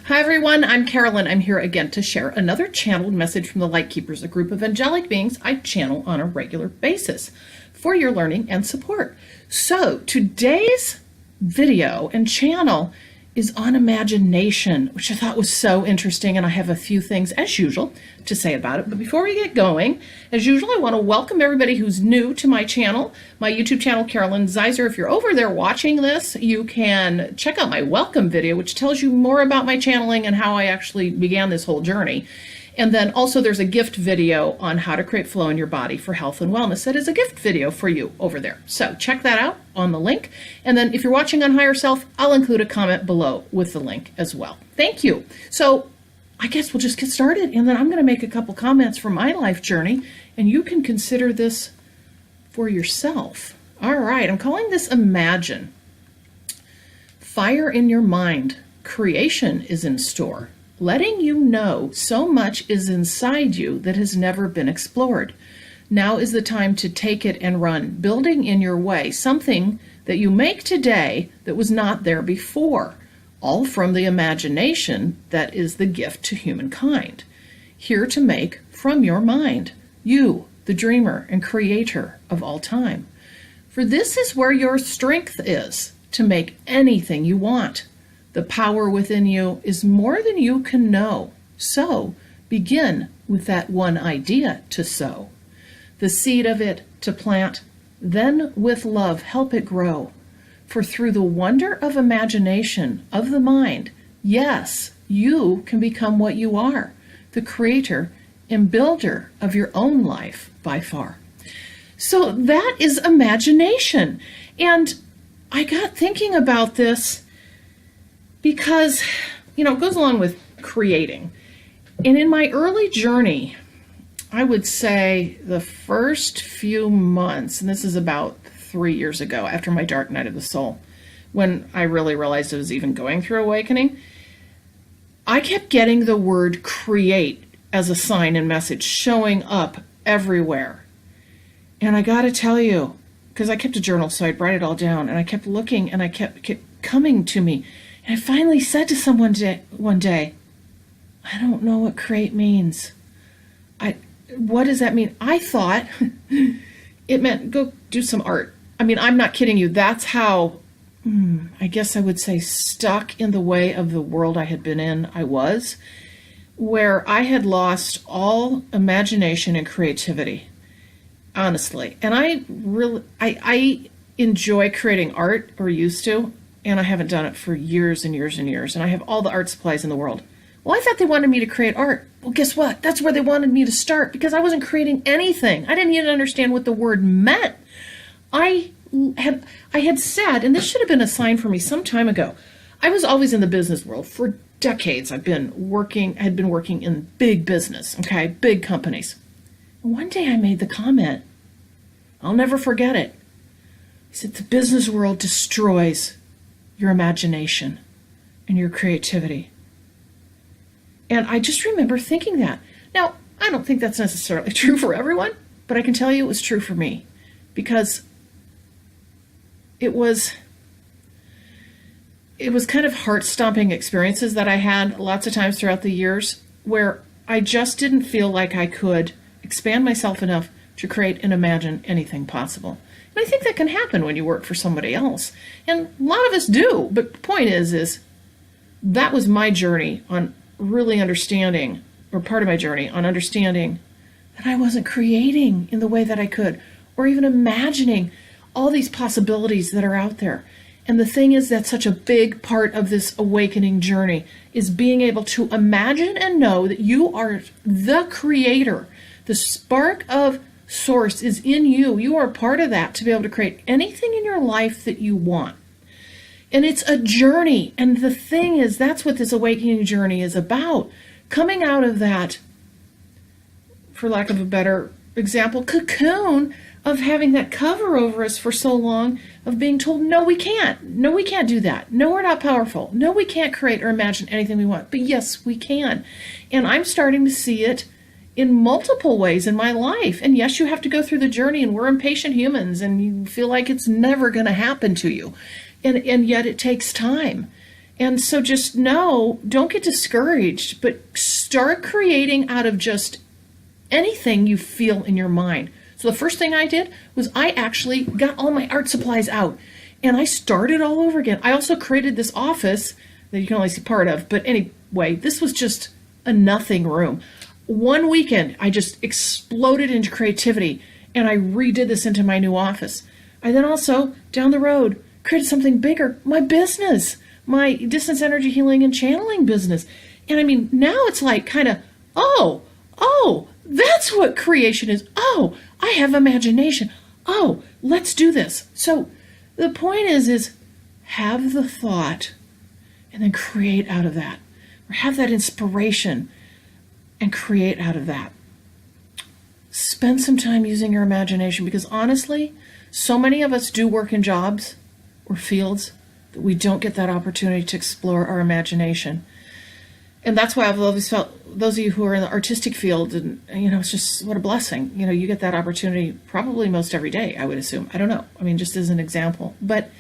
Hi everyone, I'm Carolyn. I'm here again to share another channeled message from the LightKeepers, a group of angelic beings I channel on a regular basis for your learning and support. So today's video and channel is on imagination, which I thought was so interesting, and I have a few things, as usual, to say about it. But before we get going, as usual, I want to welcome everybody who's new to my channel, my YouTube channel, Carolyn Zaiser. If you're over there watching this, you can check out my welcome video, which tells you more about my channeling and how I actually began this whole journey. And then also there's a gift video on how to create flow in your body for health and wellness. That is a gift video for you over there. So check that out on the link. And then if you're watching on Higher Self, I'll include a comment below with the link as well. Thank you. So I guess we'll just get started. And then I'm going to make a couple comments from my life journey, and you can consider this for yourself. All right. I'm calling this Imagine. Fire in your mind. Creation is in store. Letting you know so much is inside you that has never been explored. Now is the time to take it and run, building in your way something that you make today that was not there before, all from the imagination that is the gift to humankind. Here to make from your mind, you, the dreamer and creator of all time. For this is where your strength is, to make anything you want. The power within you is more than you can know. So begin with that one idea to sow. The seed of it to plant, then with love help it grow. For through the wonder of imagination of the mind, yes, you can become what you are, the creator and builder of your own life by far. So that is imagination. And I got thinking about this because, it goes along with creating. And in my early journey, I would say the first few months, and this is about 3 years ago after my dark night of the soul, when I really realized I was even going through awakening, I kept getting the word create as a sign and message showing up everywhere. And I got to tell you, because I kept a journal, so I'd write it all down, and I kept looking, and I kept coming to me. And I finally said to someone one day, I don't know what create means. What does that mean? I thought it meant go do some art. I mean, I'm not kidding you. That's how, I guess I would say, stuck in the way of the world I had been in I was, where I had lost all imagination and creativity, honestly. And I enjoy creating art, or used to, and I haven't done it for years and years and years, and I have all the art supplies in the world. Well, I thought they wanted me to create art. Well, guess what? That's where they wanted me to start, because I wasn't creating anything. I didn't even understand what the word meant. I had said, and this should have been a sign for me some time ago, I was always in the business world. For decades, I had been working in big business, okay, big companies. One day I made the comment, I'll never forget it. I said, the business world destroys your imagination and your creativity. And I just remember thinking that. Now, I don't think that's necessarily true for everyone, but I can tell you it was true for me, because it was kind of heart-stomping experiences that I had lots of times throughout the years, where I just didn't feel like I could expand myself enough to create and imagine anything possible. And I think that can happen when you work for somebody else. And a lot of us do. But the point is that was my journey on really understanding, or part of my journey on understanding, that I wasn't creating in the way that I could, or even imagining all these possibilities that are out there. And the thing is, that such a big part of this awakening journey is being able to imagine and know that you are the creator. The spark of source is in you. You are part of that to be able to create anything in your life that you want. And it's a journey. And the thing is, that's what this awakening journey is about. Coming out of that, for lack of a better example, cocoon of having that cover over us for so long, of being told, no, we can't. No, we can't do that. No, we're not powerful. No, we can't create or imagine anything we want. But yes, we can. And I'm starting to see it in multiple ways in my life. And yes, you have to go through the journey, and we're impatient humans, and you feel like it's never going to happen to you. And yet it takes time. And so just know, don't get discouraged, but start creating out of just anything you feel in your mind. So the first thing I did was I actually got all my art supplies out and I started all over again. I also created this office that you can only see part of, but anyway, this was just a nothing room. One weekend, I just exploded into creativity and I redid this into my new office. I then also, down the road, created something bigger, my business, my distance energy healing and channeling business. And I mean, now it's like kind of, oh, that's what creation is. Oh, I have imagination. Oh, let's do this. So the point is have the thought and then create out of that, or have that inspiration and create out of that. Spend some time using your imagination, because honestly, so many of us do work in jobs or fields that we don't get that opportunity to explore our imagination. And that's why I've always felt, those of you who are in the artistic field, and it's just what a blessing. You get that opportunity probably most every day, I would assume. I don't know. I mean, just as an example. But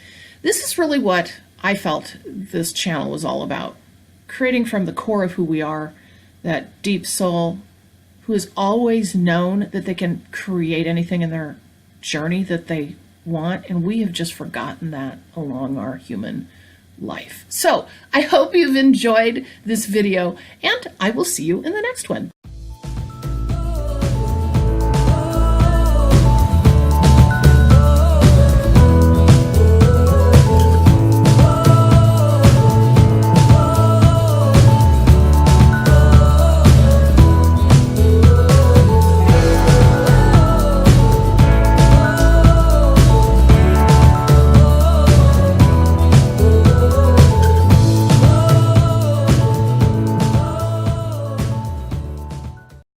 this is really what I felt this channel was all about. Creating from the core of who we are, that deep soul who has always known that they can create anything in their journey that they want. And we have just forgotten that along our human life. So I hope you've enjoyed this video, and I will see you in the next one.